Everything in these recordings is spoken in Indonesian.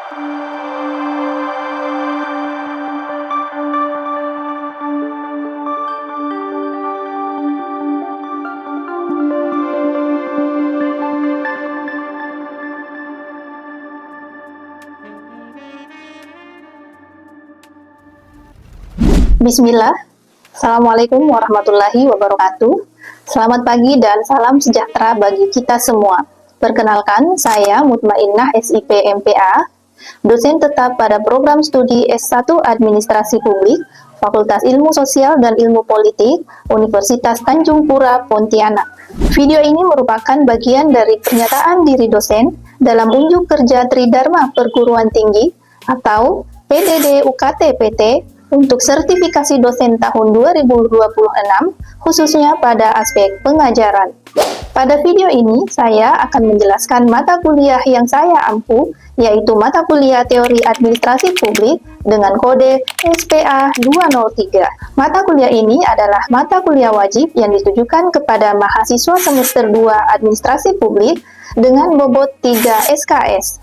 Bismillah, Assalamualaikum warahmatullahi wabarakatuh. Selamat pagi dan salam sejahtera bagi kita semua. Perkenalkan, saya Mutmainnah SIP MPA, dosen tetap pada program studi S1 Administrasi Publik, Fakultas Ilmu Sosial dan Ilmu Politik, Universitas Tanjung Pura, Pontianak. Video ini merupakan bagian dari pernyataan diri dosen dalam unjuk kerja Tridharma Perguruan Tinggi atau PDD UKT PT untuk sertifikasi dosen tahun 2026, khususnya pada aspek pengajaran. Pada video ini, saya akan menjelaskan mata kuliah yang saya ampu, yaitu mata kuliah Teori Administrasi Publik dengan kode SPA 203. Mata kuliah ini adalah mata kuliah wajib yang ditujukan kepada mahasiswa semester 2 Administrasi Publik dengan bobot 3 SKS.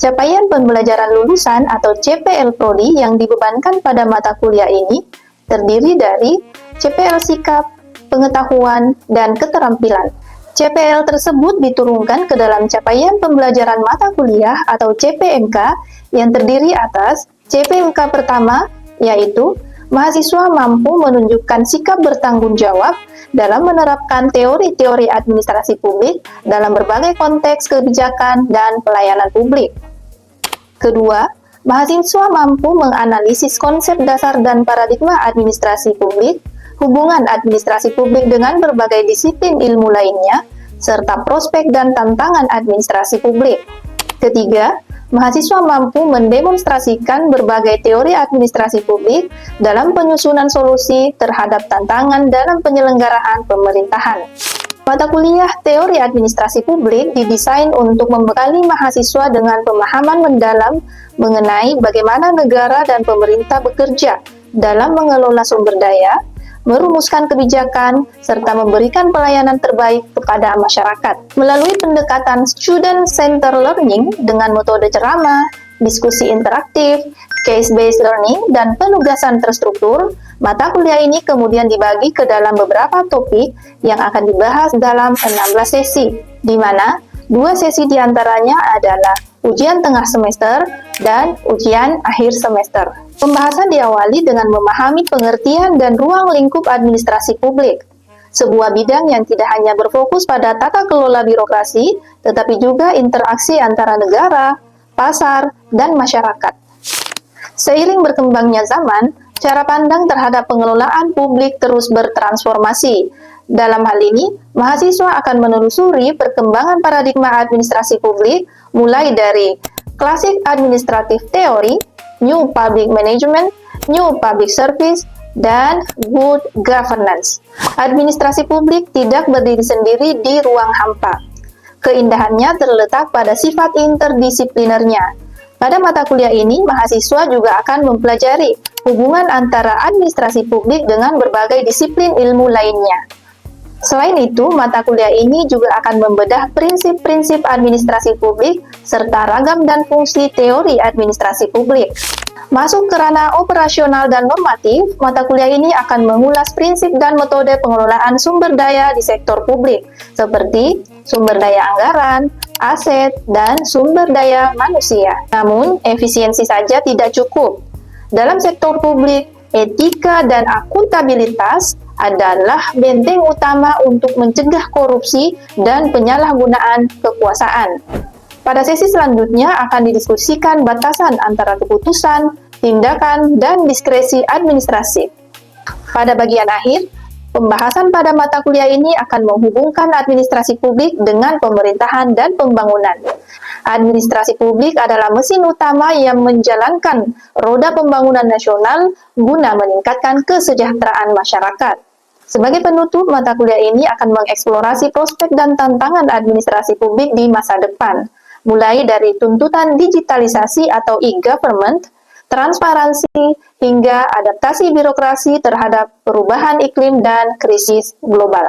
Capaian pembelajaran lulusan atau CPL Prodi yang dibebankan pada mata kuliah ini terdiri dari CPL Sikap, Pengetahuan, dan Keterampilan. CPL tersebut diturunkan ke dalam capaian pembelajaran mata kuliah atau CPMK yang terdiri atas CPMK pertama, yaitu mahasiswa mampu menunjukkan sikap bertanggung jawab dalam menerapkan teori-teori administrasi publik dalam berbagai konteks kebijakan dan pelayanan publik. Kedua, mahasiswa mampu menganalisis konsep dasar dan paradigma administrasi publik, hubungan administrasi publik dengan berbagai disiplin ilmu lainnya, serta prospek dan tantangan administrasi publik. Ketiga, mahasiswa mampu mendemonstrasikan berbagai teori administrasi publik dalam penyusunan solusi terhadap tantangan dalam penyelenggaraan pemerintahan. Mata kuliah Teori Administrasi Publik didesain untuk membekali mahasiswa dengan pemahaman mendalam mengenai bagaimana negara dan pemerintah bekerja dalam mengelola sumber daya, merumuskan kebijakan, serta memberikan pelayanan terbaik kepada masyarakat. Melalui pendekatan student-centered learning dengan metode ceramah, diskusi interaktif, case-based learning, dan penugasan terstruktur, mata kuliah ini kemudian dibagi ke dalam beberapa topik yang akan dibahas dalam 16 sesi, di mana 2 sesi diantaranya adalah ujian tengah semester dan ujian akhir semester. Pembahasan diawali dengan memahami pengertian dan ruang lingkup administrasi publik, sebuah bidang yang tidak hanya berfokus pada tata kelola birokrasi, tetapi juga interaksi antara negara, pasar, dan masyarakat. Seiring berkembangnya zaman, cara pandang terhadap pengelolaan publik terus bertransformasi. Dalam hal ini, mahasiswa akan menelusuri perkembangan paradigma administrasi publik mulai dari Classic Administrative Theory, New Public Management, New Public Service, dan Good Governance. Administrasi publik tidak berdiri sendiri di ruang hampa. Keindahannya terletak pada sifat interdisiplinernya. Pada mata kuliah ini, mahasiswa juga akan mempelajari hubungan antara administrasi publik dengan berbagai disiplin ilmu lainnya. Selain itu, mata kuliah ini juga akan membedah prinsip-prinsip administrasi publik serta ragam dan fungsi teori administrasi publik. Masuk ke ranah operasional dan normatif, mata kuliah ini akan mengulas prinsip dan metode pengelolaan sumber daya di sektor publik, seperti sumber daya anggaran, aset, dan sumber daya manusia. Namun, efisiensi saja tidak cukup. Dalam sektor publik, etika dan akuntabilitas adalah benteng utama untuk mencegah korupsi dan penyalahgunaan kekuasaan. Pada sesi selanjutnya akan didiskusikan batasan antara keputusan, tindakan, dan diskresi administrasi. Pada bagian akhir, pembahasan pada mata kuliah ini akan menghubungkan administrasi publik dengan pemerintahan dan pembangunan. Administrasi publik adalah mesin utama yang menjalankan roda pembangunan nasional guna meningkatkan kesejahteraan masyarakat. Sebagai penutup, mata kuliah ini akan mengeksplorasi prospek dan tantangan administrasi publik di masa depan, mulai dari tuntutan digitalisasi atau e-government, transparansi, hingga adaptasi birokrasi terhadap perubahan iklim dan krisis global.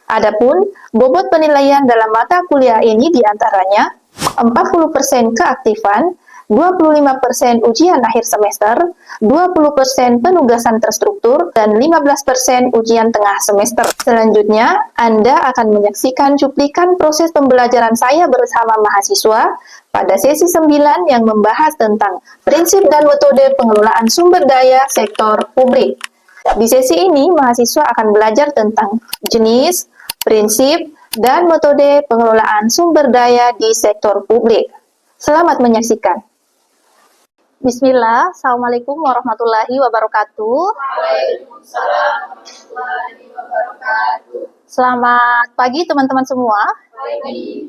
Adapun bobot penilaian dalam mata kuliah ini diantaranya 40% keaktifan, 25% ujian akhir semester, 20% penugasan terstruktur, dan 15% ujian tengah semester. Selanjutnya, Anda akan menyaksikan cuplikan proses pembelajaran saya bersama mahasiswa pada sesi 9 yang membahas tentang prinsip dan metode pengelolaan sumber daya sektor publik. Di sesi ini, mahasiswa akan belajar tentang jenis, prinsip, dan metode pengelolaan sumber daya di sektor publik. Selamat menyaksikan. Bismillah, Assalamualaikum warahmatullahi wabarakatuh. Waalaikumsalam warahmatullahi wabarakatuh. Selamat pagi teman-teman semua. Pagi.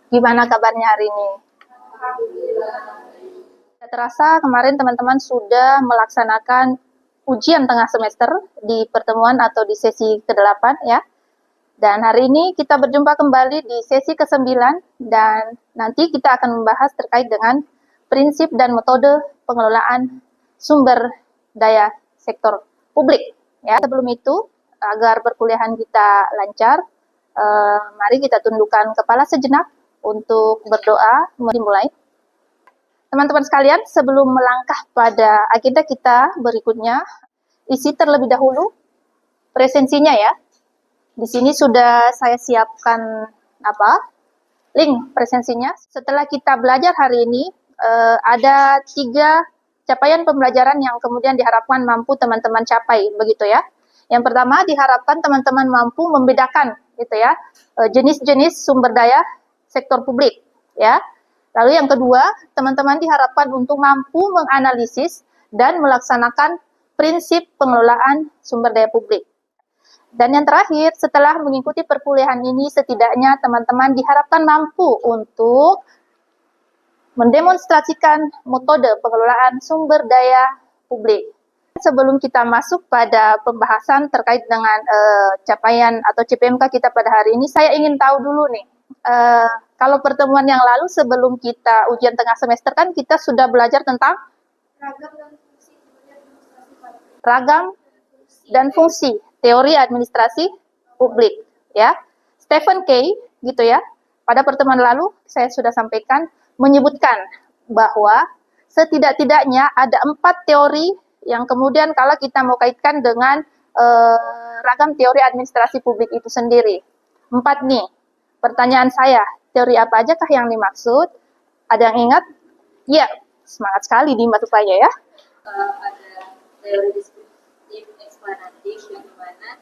Gimana kabarnya hari ini? Alhamdulillah. Tidak terasa kemarin teman-teman sudah melaksanakan ujian tengah semester di pertemuan atau di sesi ke-8 ya. Dan hari ini kita berjumpa kembali di sesi ke-9 dan nanti kita akan membahas terkait dengan prinsip dan metode pengelolaan sumber daya sektor publik. Ya, sebelum itu, agar perkuliahan kita lancar, mari kita tundukkan kepala sejenak untuk berdoa dimulai. Teman-teman sekalian, sebelum melangkah pada agenda kita berikutnya, isi terlebih dahulu presensinya ya. Di sini sudah saya siapkan link presensinya. Setelah kita belajar hari ini, ada 3 capaian pembelajaran yang kemudian diharapkan mampu teman-teman capai, begitu ya. Yang pertama, diharapkan teman-teman mampu membedakan, gitu ya, jenis-jenis sumber daya sektor publik, ya. Lalu yang kedua, teman-teman diharapkan untuk mampu menganalisis dan melaksanakan prinsip pengelolaan sumber daya publik. Dan yang terakhir, setelah mengikuti perkuliahan ini, setidaknya teman-teman diharapkan mampu untuk mendemonstrasikan metode pengelolaan sumber daya publik. Sebelum kita masuk pada pembahasan terkait dengan capaian atau CPMK kita pada hari ini, saya ingin tahu dulu nih, kalau pertemuan yang lalu sebelum kita ujian tengah semester kan kita sudah belajar tentang ragam dan fungsi teori administrasi publik, ya. Stephen Kay, gitu ya. Pada pertemuan lalu saya sudah sampaikan menyebutkan bahwa setidak-tidaknya ada 4 teori yang kemudian kalau kita mau kaitkan dengan ragam teori administrasi publik itu sendiri. 4 nih. Pertanyaan saya, teori apa aja kah yang dimaksud? Ada yang ingat? Ya, semangat sekali Dima rupanya ya. Ada teori deskriptif eksplanatif yang dimana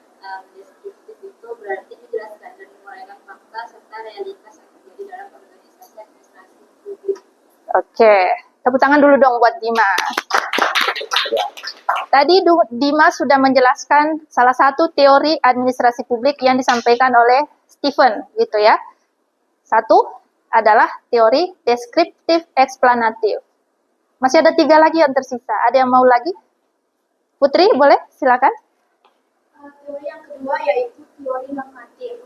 deskriptif itu berarti menjelaskan dan menguraikan fakta serta realitas yang terjadi dalam organisasi administrasi publik. Oke, tepuk tangan dulu dong buat Dima. Tadi Dima sudah menjelaskan salah satu teori administrasi publik yang disampaikan oleh Stephen, gitu ya. Satu adalah teori deskriptif eksplanatif. Masih ada 3 lagi yang tersisa. Ada yang mau lagi? Putri, boleh? Silakan. Teori yang kedua yaitu teori normatif.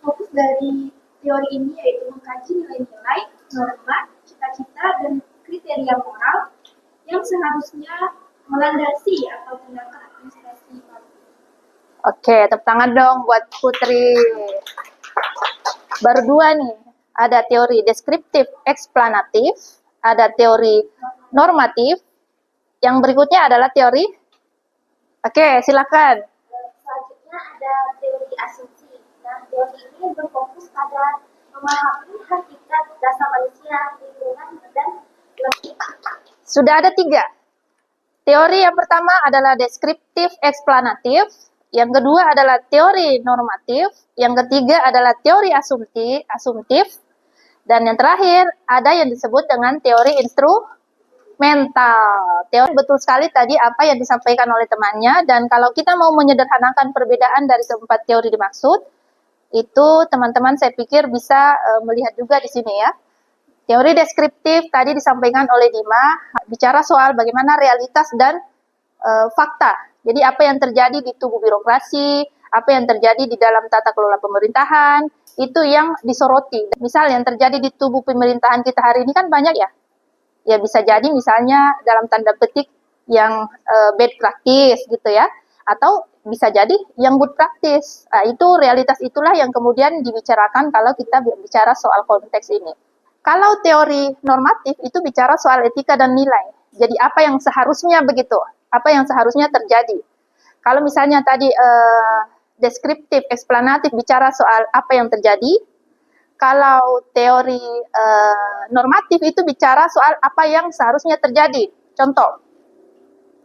Fokus dari teori ini yaitu mengkaji nilai-nilai, norma, cita-cita, dan kriteria moral yang seharusnya melandasi atau tindakan administrasi publik. Oke, tepuk tangan dong buat Putri. Baru 2 nih. Ada teori deskriptif eksplanatif, ada teori normatif. Yang berikutnya adalah teori. Oke, silakan. Selanjutnya ada teori asumsi. Nah, teori ini berfokus pada memahami hakikat dasar manusia, lingkungan, dan lebih. Sudah ada 3. Teori yang pertama adalah deskriptif eksplanatif, yang kedua adalah teori normatif, yang ketiga adalah teori asumtif, dan yang terakhir ada yang disebut dengan teori instrumental. Teori betul sekali tadi apa yang disampaikan oleh temannya, dan kalau kita mau menyederhanakan perbedaan dari keempat teori dimaksud, itu teman-teman saya pikir bisa melihat juga di sini ya. Teori deskriptif tadi disampaikan oleh Dima, bicara soal bagaimana realitas dan fakta. Jadi apa yang terjadi di tubuh birokrasi, apa yang terjadi di dalam tata kelola pemerintahan, itu yang disoroti. Misal yang terjadi di tubuh pemerintahan kita hari ini kan banyak ya. Ya bisa jadi misalnya dalam tanda petik yang bad practice gitu ya. Atau bisa jadi yang good practice. Itu realitas itulah yang kemudian dibicarakan kalau kita bicara soal konteks ini. Kalau teori normatif itu bicara soal etika dan nilai. Jadi apa yang seharusnya begitu, apa yang seharusnya terjadi. Kalau misalnya tadi deskriptif, eksplanatif bicara soal apa yang terjadi, kalau teori normatif itu bicara soal apa yang seharusnya terjadi. Contoh,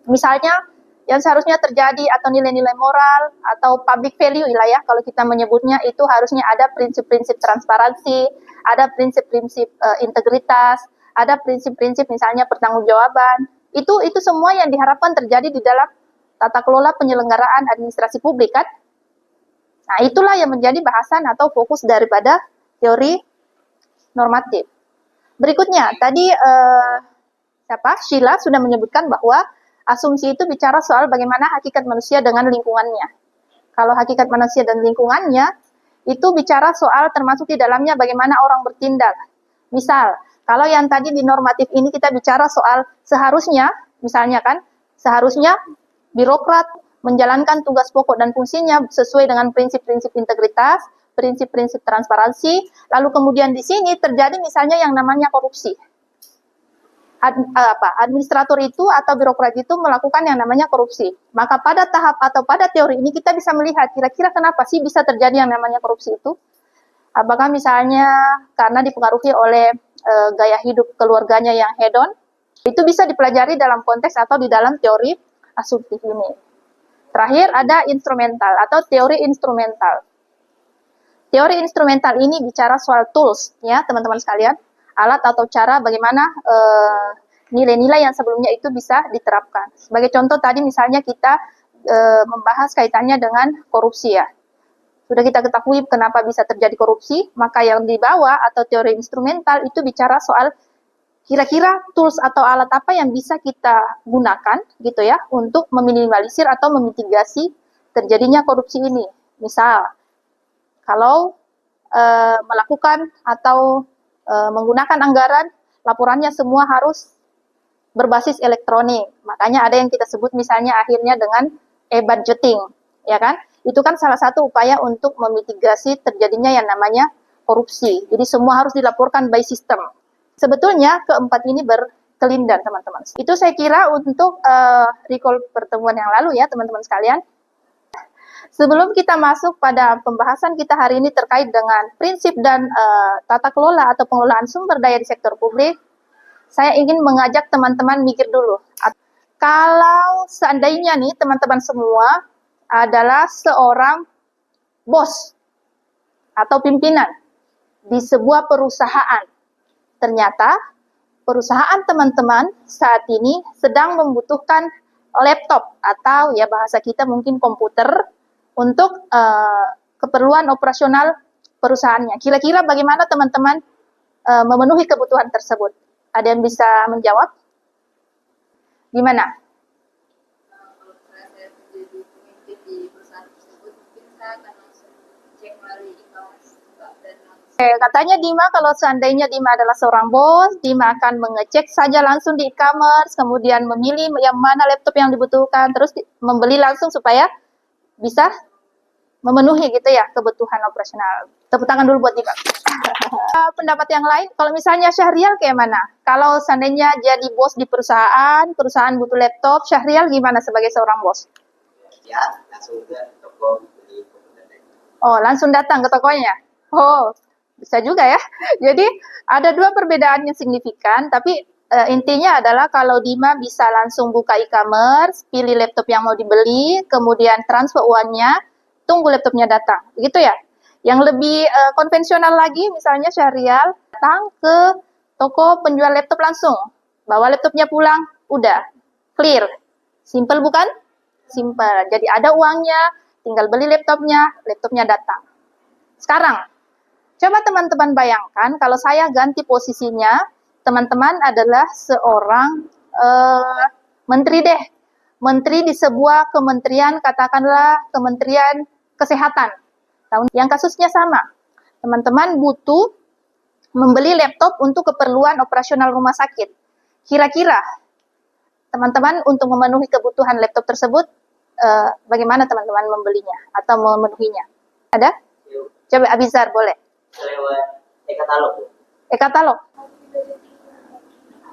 misalnya yang seharusnya terjadi atau nilai-nilai moral atau public value lah ya, kalau kita menyebutnya itu harusnya ada prinsip-prinsip transparansi, ada prinsip-prinsip integritas, ada prinsip-prinsip misalnya pertanggungjawaban. Itu semua yang diharapkan terjadi di dalam tata kelola penyelenggaraan administrasi publik kan. Nah, itulah yang menjadi bahasan atau fokus daripada teori normatif. Berikutnya, tadi Sheila sudah menyebutkan bahwa asumsi itu bicara soal bagaimana hakikat manusia dengan lingkungannya. Kalau hakikat manusia dan lingkungannya, itu bicara soal termasuk di dalamnya bagaimana orang bertindak. Misal, kalau yang tadi di normatif ini kita bicara soal seharusnya, misalnya kan, seharusnya birokrat menjalankan tugas pokok dan fungsinya sesuai dengan prinsip-prinsip integritas, prinsip-prinsip transparansi, lalu kemudian di sini terjadi misalnya yang namanya korupsi. Administrator itu atau birokrat itu melakukan yang namanya korupsi. Maka pada tahap atau pada teori ini kita bisa melihat kira-kira kenapa sih bisa terjadi yang namanya korupsi itu. Apakah misalnya karena dipengaruhi oleh gaya hidup keluarganya yang hedon, itu bisa dipelajari dalam konteks atau di dalam teori asumtif ini. Terakhir ada instrumental atau teori instrumental. Teori instrumental ini bicara soal tools ya teman-teman sekalian, alat atau cara bagaimana nilai-nilai yang sebelumnya itu bisa diterapkan. Sebagai contoh tadi misalnya kita membahas kaitannya dengan korupsi ya. Sudah kita ketahui kenapa bisa terjadi korupsi, maka yang dibawa atau teori instrumental itu bicara soal kira-kira tools atau alat apa yang bisa kita gunakan gitu ya untuk meminimalisir atau memitigasi terjadinya korupsi ini. Misal, kalau melakukan atau menggunakan anggaran, laporannya semua harus berbasis elektronik. Makanya ada yang kita sebut misalnya akhirnya dengan e-budgeting, ya kan? Itu kan salah satu upaya untuk memitigasi terjadinya yang namanya korupsi. Jadi semua harus dilaporkan by system. Sebetulnya keempat ini berkelindan, teman-teman. Itu saya kira untuk recall pertemuan yang lalu ya, teman-teman sekalian. Sebelum kita masuk pada pembahasan kita hari ini terkait dengan prinsip dan tata kelola atau pengelolaan sumber daya di sektor publik, saya ingin mengajak teman-teman mikir dulu. Kalau seandainya nih teman-teman semua adalah seorang bos atau pimpinan di sebuah perusahaan, ternyata perusahaan teman-teman saat ini sedang membutuhkan laptop atau ya bahasa kita mungkin komputer untuk keperluan operasional perusahaannya. Kira-kira bagaimana teman-teman memenuhi kebutuhan tersebut? Ada yang bisa menjawab? Gimana? Kalau saya menjadi pemimpin di perusahaan tersebut, mungkin saya akan langsung cek melalui e-commerce dan langsung. Katanya Dima kalau seandainya Dima adalah seorang bos, Dima akan mengecek saja langsung di e-commerce, kemudian memilih yang mana laptop yang dibutuhkan, terus membeli langsung supaya bisa memenuhi gitu ya kebutuhan operasional. Tepuk tangan dulu buat Dima. Pendapat yang lain, kalau misalnya Syahrial kayak mana? Kalau seandainya jadi bos di perusahaan butuh laptop, Syahrial gimana sebagai seorang bos? Ya, langsung ke toko beli komputer. Oh, langsung datang ke tokonya? Oh, bisa juga ya. Jadi ada dua perbedaan yang signifikan, tapi intinya adalah kalau Dima bisa langsung buka e-commerce, pilih laptop yang mau dibeli, kemudian transfer uangnya, tunggu laptopnya datang. Begitu ya? Yang lebih konvensional lagi, misalnya Syahrial datang ke toko penjual laptop langsung. Bawa laptopnya pulang, udah. Clear. Simple bukan? Simple. Jadi ada uangnya, tinggal beli laptopnya datang. Sekarang, coba teman-teman bayangkan kalau saya ganti posisinya, teman-teman adalah seorang menteri deh. Menteri di sebuah kementerian, katakanlah Kementerian Kesehatan. Yang kasusnya sama. Teman-teman butuh membeli laptop untuk keperluan operasional rumah sakit. Kira-kira teman-teman untuk memenuhi kebutuhan laptop tersebut, bagaimana teman-teman membelinya atau memenuhinya? Ada? Coba Abizar boleh. Lewat e-katalog. E-katalog.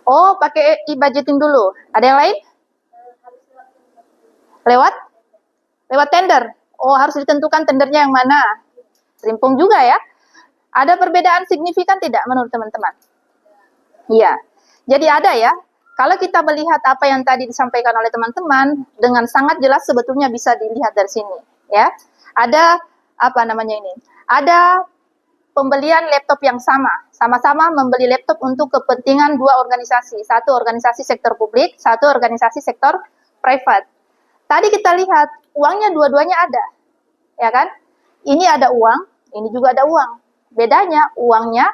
Oh, pakai e-budgeting dulu. Ada yang lain? Lewat? Lewat tender. Oh, harus ditentukan tendernya yang mana. Rimpung juga ya. Ada perbedaan signifikan tidak menurut teman-teman? Iya. Jadi ada ya. Kalau kita melihat apa yang tadi disampaikan oleh teman-teman, dengan sangat jelas sebetulnya bisa dilihat dari sini. Ya, ada apa namanya ini? Ada pembelian laptop yang sama-sama membeli laptop untuk kepentingan dua organisasi, satu organisasi sektor publik, satu organisasi sektor private. Tadi kita lihat uangnya dua-duanya ada, ya kan? Ini ada uang, ini juga ada uang. Bedanya uangnya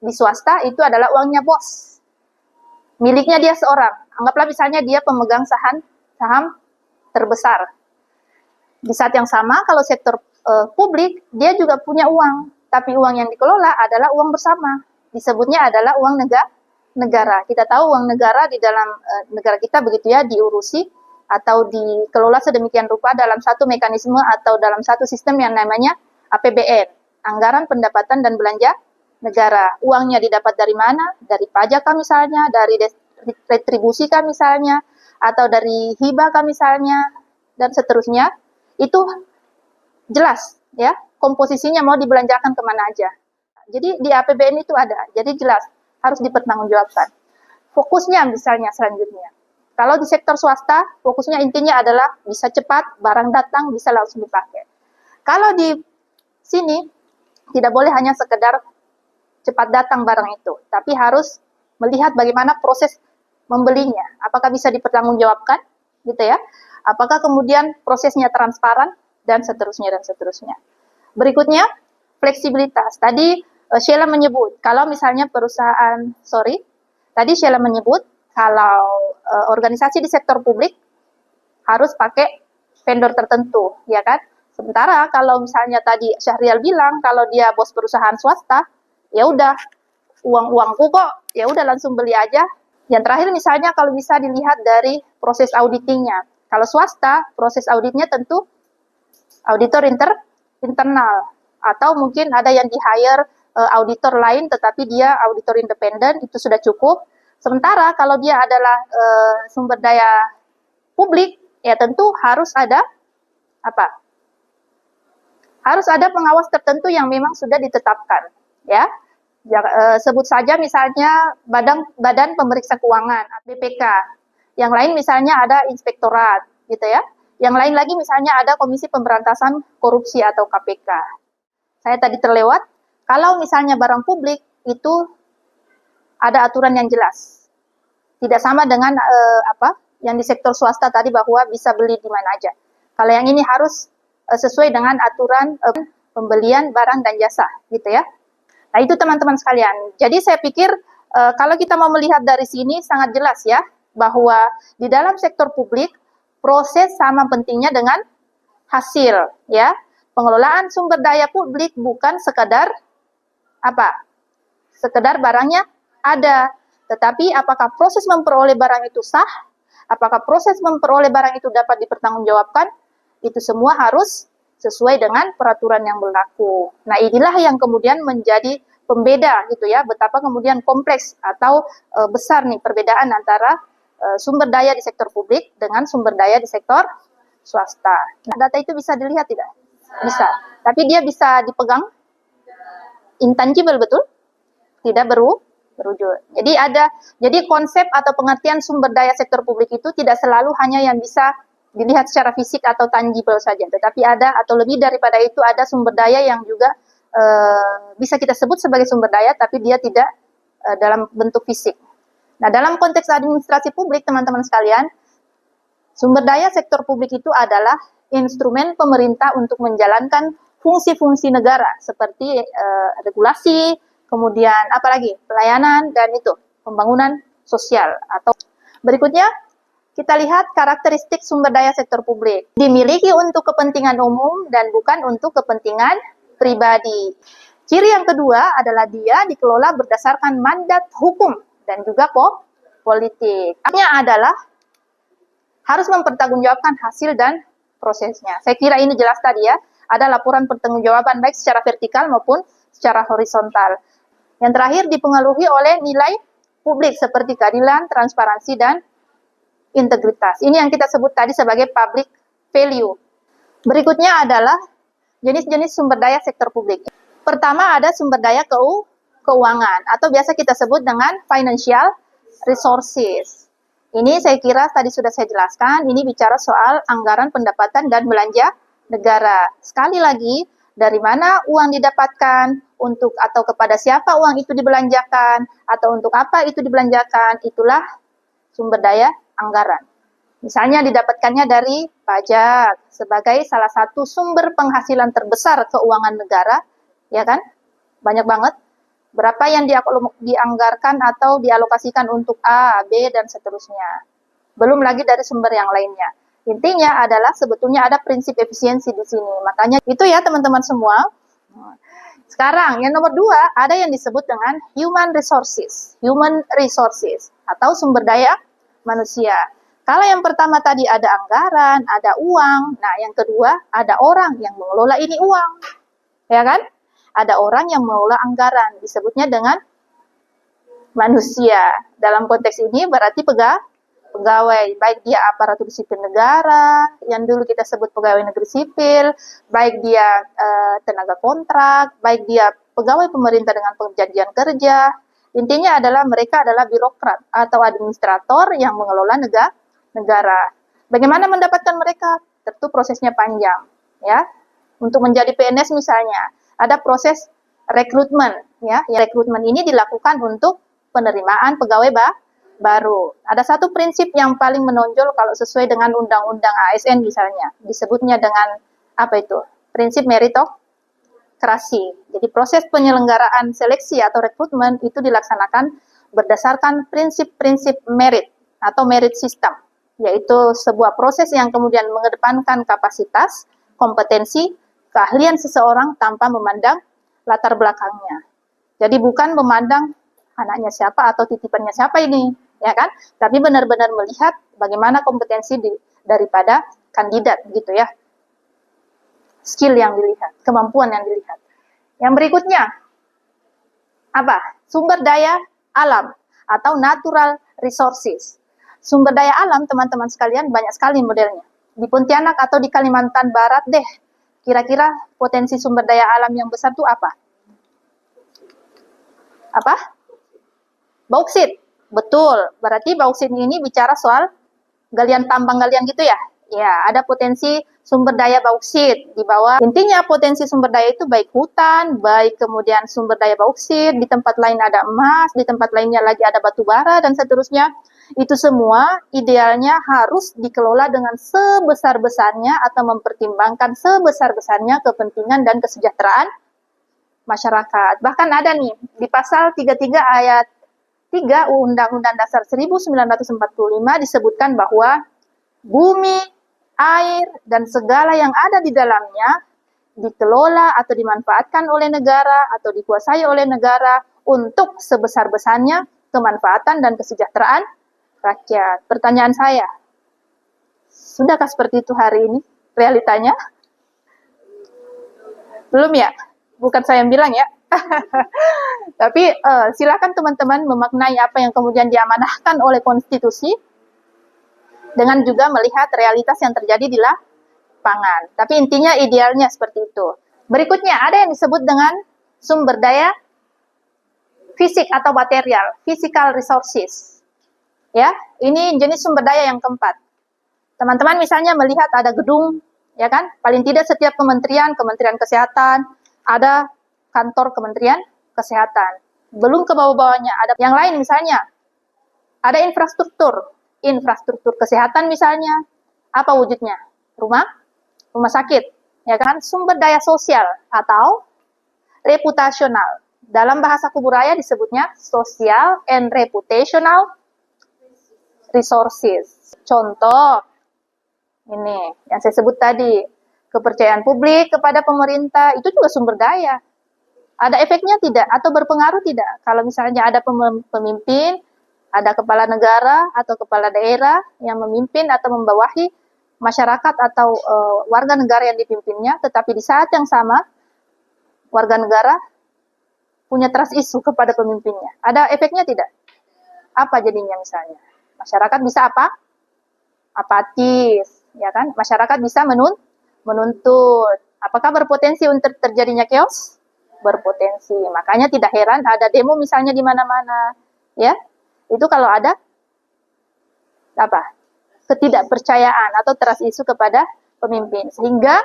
di swasta itu adalah uangnya bos, miliknya dia seorang. Anggaplah misalnya dia pemegang saham terbesar. Di saat yang sama kalau sektor publik dia juga punya uang. Tapi uang yang dikelola adalah uang bersama. Disebutnya adalah uang negara. Kita tahu uang negara di dalam negara kita begitu ya, diurusi atau dikelola sedemikian rupa dalam satu mekanisme atau dalam satu sistem yang namanya APBN, Anggaran Pendapatan dan Belanja Negara. Uangnya didapat dari mana? Dari pajak kah misalnya, dari retribusi kah misalnya, atau dari hibah kah misalnya, dan seterusnya. Itu jelas ya. Komposisinya mau dibelanjakan kemana aja. Jadi di APBN itu ada, jadi jelas harus dipertanggungjawabkan. Fokusnya misalnya selanjutnya, kalau di sektor swasta, fokusnya intinya adalah bisa cepat, barang datang, bisa langsung dipakai. Kalau di sini, tidak boleh hanya sekedar cepat datang barang itu, tapi harus melihat bagaimana proses membelinya, apakah bisa dipertanggungjawabkan, gitu ya, apakah kemudian prosesnya transparan, dan seterusnya, dan seterusnya. Berikutnya, fleksibilitas. Tadi Sheila menyebut, kalau misalnya tadi Sheila menyebut, kalau organisasi di sektor publik harus pakai vendor tertentu, ya kan? Sementara kalau misalnya tadi Syahrial bilang, kalau dia bos perusahaan swasta, ya udah, uang-uangku kok, ya udah langsung beli aja. Yang terakhir misalnya kalau bisa dilihat dari proses auditingnya. Kalau swasta, proses auditnya tentu auditor internal, atau mungkin ada yang di-hire auditor lain tetapi dia auditor independen, itu sudah cukup. Sementara kalau dia adalah sumber daya publik, ya tentu harus ada apa? Harus ada pengawas tertentu yang memang sudah ditetapkan, ya. Sebut saja misalnya Badan Pemeriksa Keuangan, BPK. Yang lain misalnya ada inspektorat, gitu ya. Yang lain lagi misalnya ada Komisi Pemberantasan Korupsi atau KPK. Saya tadi terlewat, kalau misalnya barang publik itu ada aturan yang jelas. Tidak sama dengan yang di sektor swasta tadi bahwa bisa beli di mana aja. Kalau yang ini harus sesuai dengan aturan pembelian barang dan jasa, gitu ya. Nah, itu teman-teman sekalian. Jadi saya pikir kalau kita mau melihat dari sini sangat jelas ya, bahwa di dalam sektor publik proses sama pentingnya dengan hasil, ya. Pengelolaan sumber daya publik bukan sekedar sekedar barangnya ada, tetapi apakah proses memperoleh barang itu sah, apakah proses memperoleh barang itu dapat dipertanggungjawabkan, itu semua harus sesuai dengan peraturan yang berlaku. Nah, inilah yang kemudian menjadi pembeda gitu ya, betapa kemudian kompleks atau besar nih perbedaan antara sumber daya di sektor publik dengan sumber daya di sektor swasta. Nah, data itu bisa dilihat tidak? Bisa. Tapi dia bisa dipegang? Intangible, betul? Tidak berwujud. Jadi konsep atau pengertian sumber daya sektor publik itu tidak selalu hanya yang bisa dilihat secara fisik atau tangible saja, tetapi ada atau lebih daripada itu, ada sumber daya yang juga bisa kita sebut sebagai sumber daya, tapi dia tidak dalam bentuk fisik. Nah, dalam konteks administrasi publik, teman-teman sekalian, sumber daya sektor publik itu adalah instrumen pemerintah untuk menjalankan fungsi-fungsi negara, seperti regulasi, kemudian apalagi pelayanan, dan itu pembangunan sosial. Atau berikutnya, kita lihat karakteristik sumber daya sektor publik. Dimiliki untuk kepentingan umum dan bukan untuk kepentingan pribadi. Ciri yang kedua adalah dia dikelola berdasarkan mandat hukum dan juga politik. Artinya adalah harus mempertanggungjawabkan hasil dan prosesnya. Saya kira ini jelas tadi ya, ada laporan pertanggungjawaban baik secara vertikal maupun secara horizontal. Yang terakhir dipengaruhi oleh nilai publik seperti keadilan, transparansi, dan integritas. Ini yang kita sebut tadi sebagai public value. Berikutnya adalah jenis-jenis sumber daya sektor publik. Pertama ada sumber daya keuangan atau biasa kita sebut dengan financial resources. Ini saya kira tadi sudah saya jelaskan, ini bicara soal anggaran pendapatan dan belanja negara. Sekali lagi, dari mana uang didapatkan, untuk atau kepada siapa uang itu dibelanjakan, atau untuk apa itu dibelanjakan, itulah sumber daya anggaran. Misalnya didapatkannya dari pajak sebagai salah satu sumber penghasilan terbesar keuangan negara, ya kan? Banyak banget. Berapa yang dianggarkan atau dialokasikan untuk A, B, dan seterusnya. Belum lagi dari sumber yang lainnya. Intinya adalah sebetulnya ada prinsip efisiensi di sini. Makanya itu ya teman-teman semua. Sekarang yang nomor 2 ada yang disebut dengan human resources. Human resources atau sumber daya manusia. Kalau yang pertama tadi ada anggaran, ada uang. Nah yang kedua ada orang yang mengelola ini uang. Ya kan? Ada orang yang mengelola anggaran. Disebutnya dengan manusia. Dalam konteks ini berarti pegawai, baik dia aparatur sipil negara, yang dulu kita sebut pegawai negeri sipil, baik dia tenaga kontrak, baik dia pegawai pemerintah dengan perjanjian kerja. Intinya adalah mereka adalah birokrat atau administrator yang mengelola negara. Bagaimana mendapatkan mereka? Tentu prosesnya panjang, ya. Untuk menjadi PNS misalnya, ada proses rekrutmen, ya. Rekrutmen ini dilakukan untuk penerimaan pegawai baru. Ada satu prinsip yang paling menonjol kalau sesuai dengan undang-undang ASN misalnya, disebutnya dengan apa itu? Prinsip meritokrasi. Jadi proses penyelenggaraan seleksi atau rekrutmen itu dilaksanakan berdasarkan prinsip-prinsip merit atau merit system, yaitu sebuah proses yang kemudian mengedepankan kapasitas, kompetensi, keahlian seseorang tanpa memandang latar belakangnya. Jadi bukan memandang anaknya siapa atau titipannya siapa ini, ya kan? Tapi benar-benar melihat bagaimana kompetensi daripada kandidat gitu ya. Skill yang dilihat, kemampuan yang dilihat. Yang berikutnya apa? Sumber daya alam atau natural resources. Sumber daya alam teman-teman sekalian banyak sekali modelnya. Di Pontianak atau di Kalimantan Barat deh, kira-kira potensi sumber daya alam yang besar itu apa? Apa? Bauksit. Betul, berarti bauksit ini bicara soal galian tambang galian gitu ya? Ya, ada potensi sumber daya bauksit di bawah. Intinya potensi sumber daya itu baik hutan, baik kemudian sumber daya bauksit, di tempat lain ada emas, di tempat lainnya lagi ada batu bara, dan seterusnya. Itu semua idealnya harus dikelola dengan sebesar-besarnya atau mempertimbangkan sebesar-besarnya kepentingan dan kesejahteraan masyarakat. Bahkan ada nih, di pasal 33 ayat 3 Undang-Undang Dasar 1945 disebutkan bahwa bumi, air, dan segala yang ada di dalamnya dikelola atau dimanfaatkan oleh negara atau dikuasai oleh negara untuk sebesar-besarnya kemanfaatan dan kesejahteraan rakyat. Pertanyaan saya, sudahkah seperti itu hari ini realitanya? Belum ya? Bukan saya yang bilang ya. Tapi silakan teman-teman memaknai apa yang kemudian diamanahkan oleh konstitusi dengan juga melihat realitas yang terjadi di lapangan. Tapi intinya idealnya seperti itu. Berikutnya ada yang disebut dengan sumber daya fisik atau material, physical resources. Ya, ini jenis sumber daya yang keempat. Teman-teman misalnya melihat ada gedung, ya kan? Paling tidak setiap kementerian kesehatan, ada kantor Kementerian Kesehatan. Belum ke bawah-bawahnya ada yang lain misalnya. Ada infrastruktur kesehatan misalnya. Apa wujudnya? Rumah sakit, ya kan? Sumber daya sosial atau reputasional. Dalam bahasa Kuburaya disebutnya social and reputational resources. Contoh ini yang saya sebut tadi, kepercayaan publik kepada pemerintah itu juga sumber daya. Ada efeknya tidak? Atau berpengaruh tidak? Kalau misalnya ada pemimpin, ada kepala negara atau kepala daerah yang memimpin atau membawahi masyarakat atau warga negara yang dipimpinnya, tetapi di saat yang sama warga negara punya trust issue kepada pemimpinnya. Ada efeknya tidak? Apa jadinya misalnya? Masyarakat bisa apa? Apatis, ya kan? Masyarakat bisa menuntut. Apakah berpotensi untuk terjadinya chaos? Berpotensi. Makanya tidak heran ada demo misalnya di mana-mana, ya. Itu kalau ada apa? Ketidakpercayaan atau trust issue kepada pemimpin. Sehingga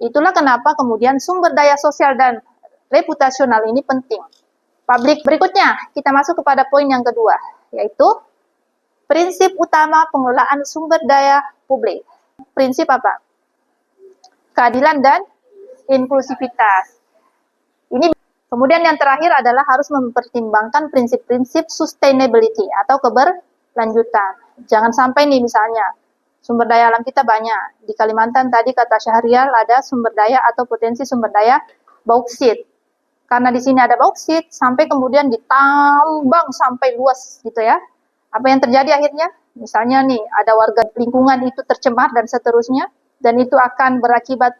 itulah kenapa kemudian sumber daya sosial dan reputasional ini penting. Publik berikutnya, kita masuk kepada poin yang kedua, yaitu prinsip utama pengelolaan sumber daya publik. Prinsip apa? Keadilan dan inklusivitas. Ini kemudian yang terakhir adalah harus mempertimbangkan prinsip-prinsip sustainability atau keberlanjutan. Jangan sampai nih misalnya sumber daya alam kita banyak. Di Kalimantan tadi kata Syahrial ada sumber daya atau potensi sumber daya bauksit. Karena di sini ada bauksit sampai kemudian ditambang sampai luas gitu ya. Apa yang terjadi akhirnya? Misalnya nih ada warga lingkungan itu tercemar dan seterusnya, dan itu akan berakibat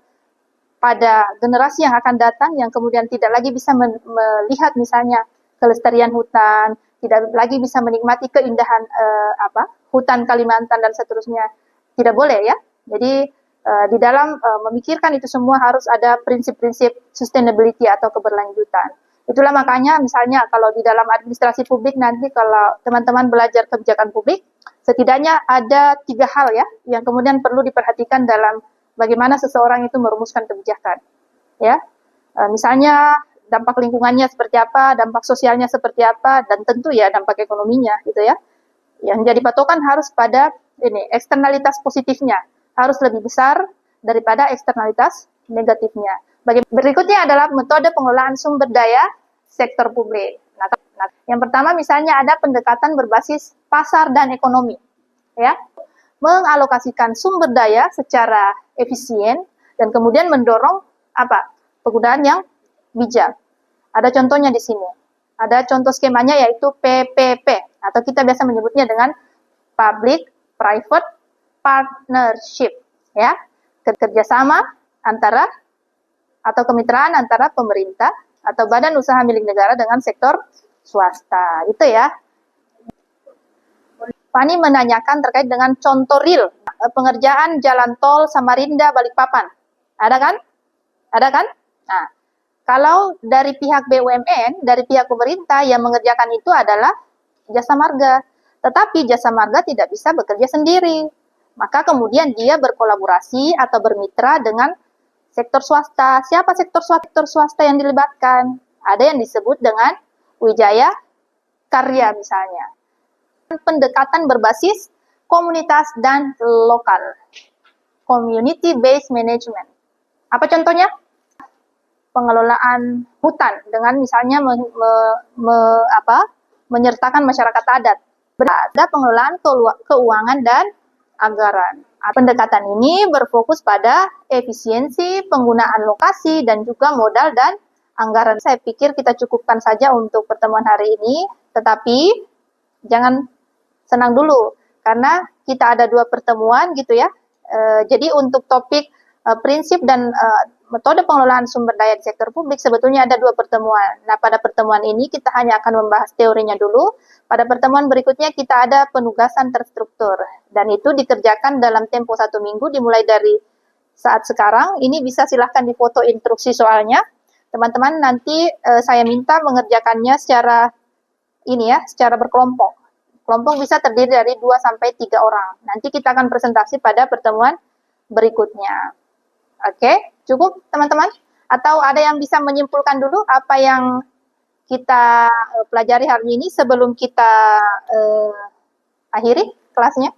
pada generasi yang akan datang yang kemudian tidak lagi bisa melihat misalnya kelestarian hutan, tidak lagi bisa menikmati keindahan hutan Kalimantan dan seterusnya. Tidak boleh ya. Jadi di dalam memikirkan itu semua harus ada prinsip-prinsip sustainability atau keberlanjutan. Itulah makanya misalnya kalau di dalam administrasi publik nanti kalau teman-teman belajar kebijakan publik, setidaknya ada 3 hal ya yang kemudian perlu diperhatikan dalam bagaimana seseorang itu merumuskan kebijakan. Ya, misalnya dampak lingkungannya seperti apa, dampak sosialnya seperti apa, dan tentu ya dampak ekonominya gitu ya. Yang jadi patokan harus pada ini eksternalitas positifnya harus lebih besar daripada eksternalitas negatifnya. Berikutnya adalah metode pengelolaan sumber daya sektor publik. Nah, yang pertama misalnya ada pendekatan berbasis pasar dan ekonomi, ya, mengalokasikan sumber daya secara efisien dan kemudian mendorong penggunaan yang bijak. Ada contohnya di sini. Ada contoh skemanya yaitu PPP atau kita biasa menyebutnya dengan Public Private Partnership, ya, kerjasama antara atau kemitraan antara pemerintah atau badan usaha milik negara dengan sektor swasta. Itu ya. Fani menanyakan terkait dengan contoh real pengerjaan jalan tol Samarinda Balikpapan. Ada kan? Ada kan? Nah, kalau dari pihak BUMN, dari pihak pemerintah yang mengerjakan itu adalah Jasa Marga. Tetapi Jasa Marga tidak bisa bekerja sendiri. Maka kemudian dia berkolaborasi atau bermitra dengan sektor swasta. Siapa sektor swasta yang dilibatkan? Ada yang disebut dengan Wijaya Karya misalnya. Pendekatan berbasis komunitas dan lokal. Community based management. Apa contohnya? Pengelolaan hutan dengan misalnya menyertakan masyarakat adat. Ada pengelolaan keuangan dan anggaran. Pendekatan ini berfokus pada efisiensi, penggunaan lokasi, dan juga modal dan anggaran. Saya pikir kita cukupkan saja untuk pertemuan hari ini, tetapi jangan senang dulu, karena kita ada 2 pertemuan gitu ya. Jadi untuk topik prinsip dan metode pengelolaan sumber daya di sektor publik sebetulnya ada 2 pertemuan. Nah, pada pertemuan ini kita hanya akan membahas teorinya dulu. Pada pertemuan berikutnya kita ada penugasan terstruktur dan itu dikerjakan dalam tempo 1 minggu dimulai dari saat sekarang. Ini bisa silahkan difoto instruksi soalnya. Teman-teman nanti saya minta mengerjakannya secara secara berkelompok. Kelompok bisa terdiri dari 2 sampai 3 orang. Nanti kita akan presentasi pada pertemuan berikutnya. Oke, cukup teman-teman? Atau ada yang bisa menyimpulkan dulu apa yang kita pelajari hari ini sebelum kita akhiri kelasnya?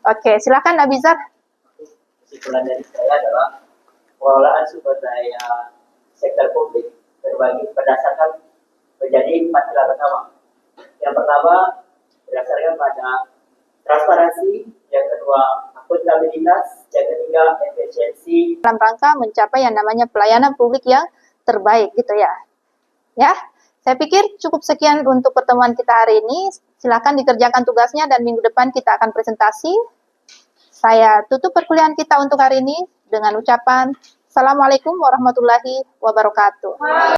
Oke, silakan Abizar. Kesimpulan dari saya adalah pengelolaan sumber daya sektor publik terbagi berdasarkan menjadi 4 pilar utama. Yang pertama berdasarkan pada transparansi, yang kedua akuntabilitas, yang ketiga efisiensi. Dalam rangka mencapai yang namanya pelayanan publik yang terbaik gitu ya. Ya, saya pikir cukup sekian untuk pertemuan kita hari ini. Silakan dikerjakan tugasnya dan minggu depan kita akan presentasi. Saya tutup perkuliahan kita untuk hari ini dengan ucapan Assalamualaikum warahmatullahi wabarakatuh.